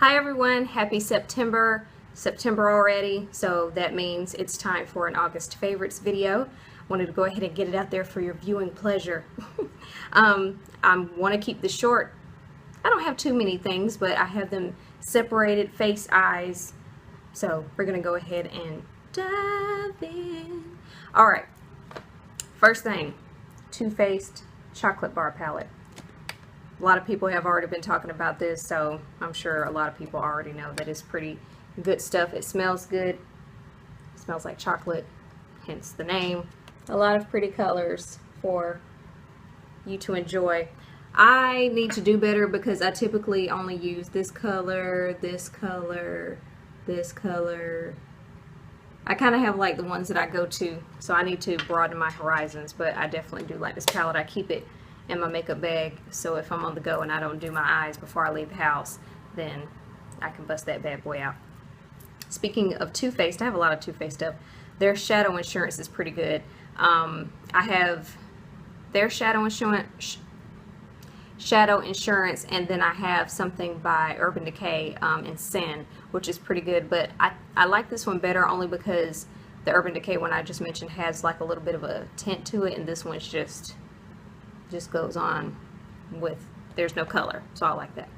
Hi everyone, happy September already, so that means it's time for an August favorites video. Wanted to go ahead and get it out there for your viewing pleasure. I want to keep this short. I don't have too many things, but I have them separated, face, eyes, so we're going to go ahead and dive in. Alright, first thing, Too Faced chocolate bar palette. A lot of people have already been talking about this, so I'm sure a lot of people already know that it's pretty good stuff. It smells good. It smells like chocolate, hence the name. A lot of pretty colors for you to enjoy. I need to do better because I typically only use this color, this color, this color. I kind of have like the ones that I go to, so I need to broaden my horizons, but I definitely do like this palette. I keep it in my makeup bag, so if I'm on the go and I don't do my eyes before I leave the house, then I can bust that bad boy out. Speaking of Too Faced, I have a lot of Too Faced stuff. Their Shadow Insurance is pretty good. I have their Shadow Insurance, and then I have something by Urban Decay in Sin, which is pretty good, but I like this one better only because the Urban Decay one I just mentioned has like a little bit of a tint to it, and this one's just goes on with, there's no color, so I like that.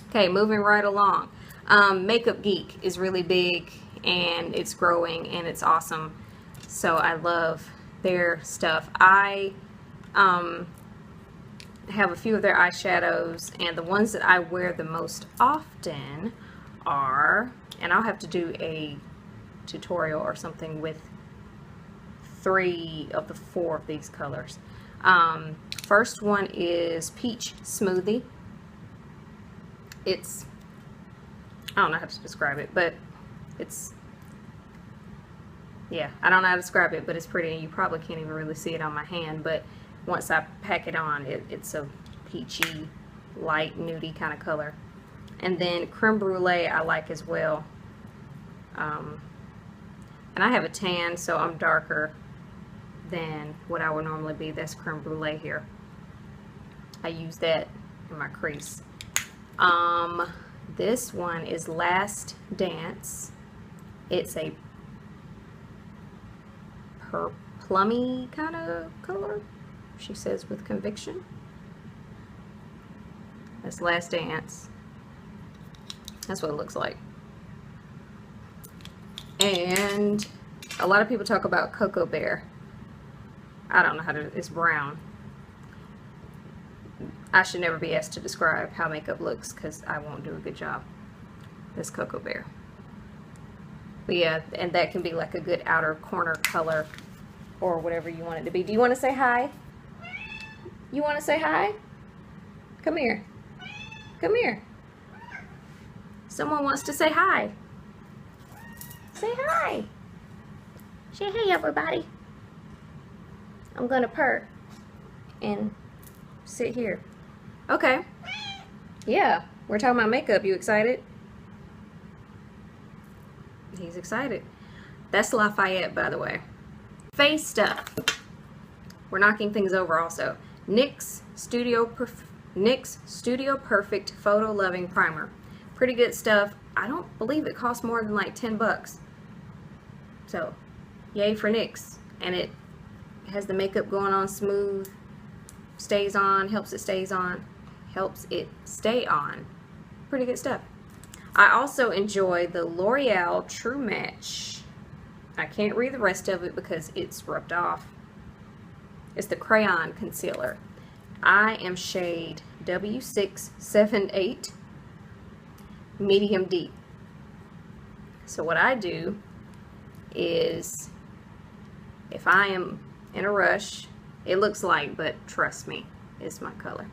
Okay, moving right along. Makeup Geek is really big and it's growing and it's awesome, so I love their stuff. I have a few of their eyeshadows, and the ones that I wear the most often are, and I'll have to do a tutorial or something with 3 of the 4 of these colors. First one is Peach Smoothie. It's, I don't know how to describe it, but it's, yeah, I don't know how to describe it, but it's pretty, and you probably can't even really see it on my hand, but once I pack it on, it's a peachy, light, nudie kind of color. And then Creme Brulee I like as well. And I have a tan, so I'm darker than what I would normally be. That's Creme Brulee here. I use that in my crease. This one is Last Dance. It's a plummy kind of color, she says with conviction. That's Last Dance. That's what it looks like. And a lot of people talk about Cocoa Bear. I don't know how to, it's brown. I should never be asked to describe how makeup looks because I won't do a good job. This Cocoa Bear. But yeah, and that can be like a good outer corner color or whatever you want it to be. Do you want to say hi? You want to say hi? Come here. Come here. Someone wants to say hi. Say hi. Say hey, everybody. I'm gonna purr and sit here. Okay. Yeah, we're talking about makeup. You excited? He's excited. That's Lafayette, by the way. Face stuff. We're knocking things over also. NYX Studio Perfect Photo Loving Primer. Pretty good stuff. I don't believe it costs more than like 10 bucks. So, yay for NYX. And it has the makeup going on smooth, stays on, helps it stay on. Pretty good stuff. I also enjoy the L'Oreal True Match. I can't read the rest of it because it's rubbed off. It's the crayon concealer. I am shade W678 medium deep. So what I do is, if I am in a rush, it looks light, but trust me, it's my color.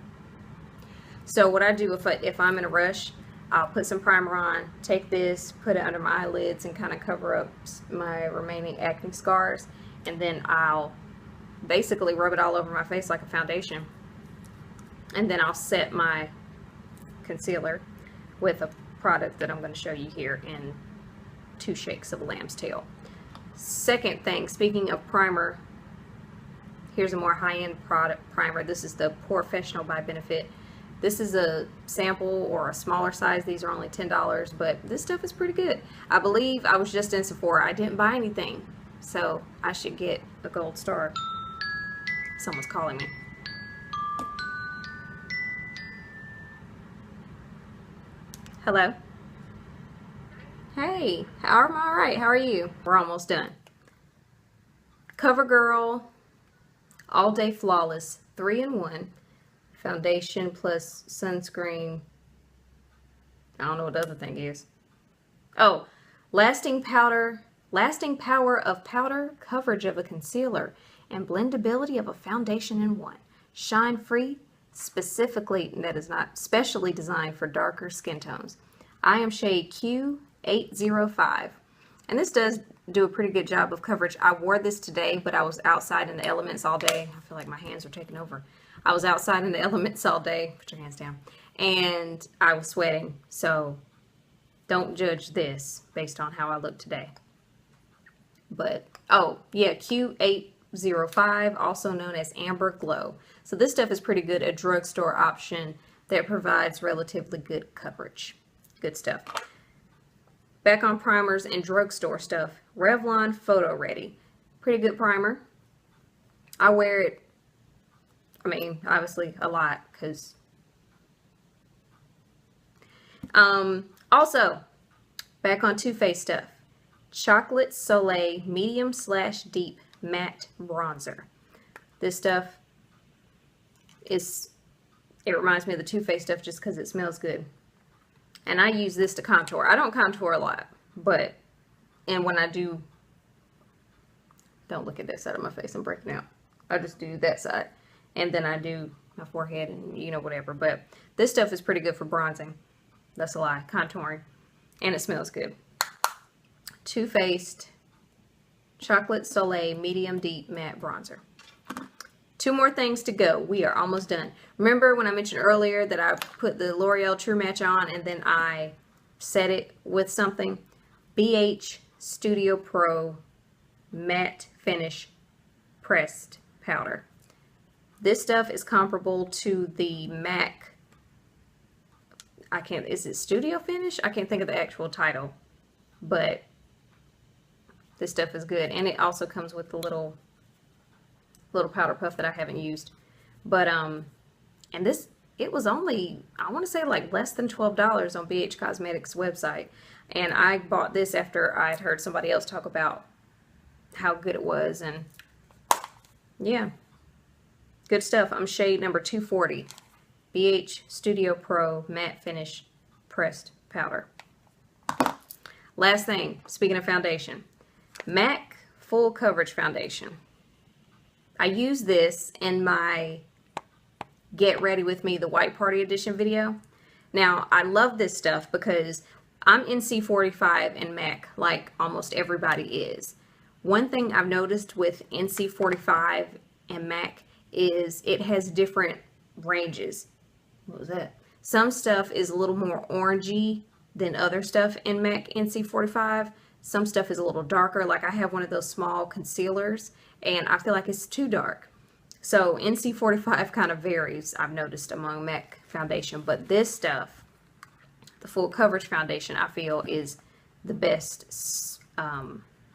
So what I do if I'm in a rush, I'll put some primer on, take this, put it under my eyelids and kind of cover up my remaining acne scars, and then I'll basically rub it all over my face like a foundation, and then I'll set my concealer with a product that I'm going to show you here in 2 shakes of a lamb's tail. Second thing, speaking of primer, here's a more high-end product primer. This is the POREfessional by Benefit. This is a sample or a smaller size. These are only $10, but this stuff is pretty good. I believe I was just in Sephora. I didn't buy anything, so I should get a gold star. Someone's calling me. Hello? Hey, I'm all right. How are you? We're almost done. CoverGirl All Day Flawless 3-in-1 foundation plus sunscreen. I don't know what the other thing is. Oh, lasting power of powder, coverage of a concealer, and blendability of a foundation in one. Shine free, that is not specially designed for darker skin tones. I am shade Q805, and this does do a pretty good job of coverage. I wore this today, but I was outside in the elements all day. I feel like my hands are taking over. I was outside in the elements all day. Put your hands down. And I was sweating, so don't judge this based on how I look today. But, oh, yeah, Q805, also known as Amber Glow. So this stuff is pretty good, a drugstore option that provides relatively good coverage. Good stuff. Back on primers and drugstore stuff. Revlon Photo Ready. Pretty good primer. I wear it, I mean, obviously a lot, because also, back on Too Faced stuff. Chocolate Soleil Medium/Deep Matte Bronzer. This stuff it reminds me of the Too Faced stuff just because it smells good. And I use this to contour. I don't contour a lot, and when I do, don't look at that side of my face, I'm breaking out. I just do that side. And then I do my forehead and, whatever. But this stuff is pretty good for bronzing. That's a lie. Contouring. And it smells good. Too Faced Chocolate Soleil Medium Deep Matte Bronzer. 2 more things to go. We are almost done. Remember when I mentioned earlier that I put the L'Oreal True Match on and then I set it with something? BH Studio Pro Matte Finish Pressed Powder. This stuff is comparable to the MAC, is it Studio Finish? I can't think of the actual title, but this stuff is good. And it also comes with the little powder puff that I haven't used. But, and this, it was only, I want to say like less than $12 on BH Cosmetics website. And I bought this after I had heard somebody else talk about how good it was, and yeah. Good stuff. I'm shade number 240. BH Studio Pro Matte Finish Pressed Powder. Last thing, speaking of foundation. MAC Full Coverage Foundation. I use this in my Get Ready With Me, the White Party Edition video. Now, I love this stuff because I'm NC45 and MAC like almost everybody is. One thing I've noticed with NC45 and MAC is it has different ranges. What was that? Some stuff is a little more orangey than other stuff in MAC NC45. Some stuff is a little darker. Like I have one of those small concealers and I feel like it's too dark. So NC45 kind of varies, I've noticed, among MAC foundation. But this stuff, the Full Coverage Foundation, I feel is the best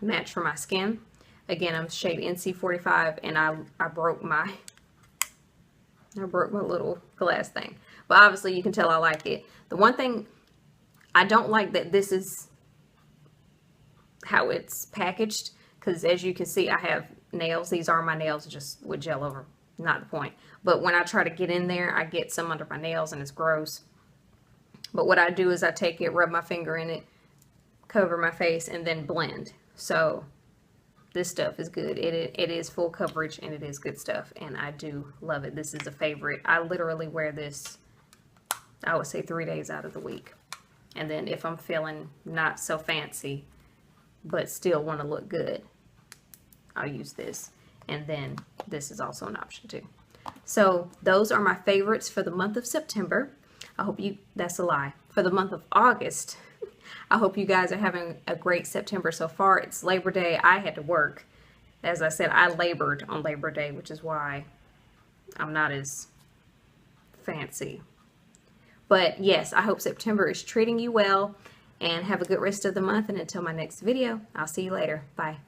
match for my skin. Again, I'm shade NC45 and I broke my little glass thing. But obviously you can tell I like it. The one thing I don't like that this is how it's packaged, because as you can see I have nails. These are my nails just with gel over. Not the point. But when I try to get in there, I get some under my nails and it's gross. But what I do is I take it, rub my finger in it, cover my face, and then blend. So this stuff is good. It is full coverage and it is good stuff, and I do love it. This is a favorite. I literally wear this, I would say, 3 days out of the week. And then if I'm feeling not so fancy but still want to look good, I'll use this. And then this is also an option too. So those are my favorites for the month of September. I hope you, that's a lie, for the month of August. I hope you guys are having a great September so far. It's Labor Day. I had to work. As I said, I labored on Labor Day, which is why I'm not as fancy But yes, I hope September is treating you well, and have a good rest of the month. And until my next video, I'll see you later. Bye.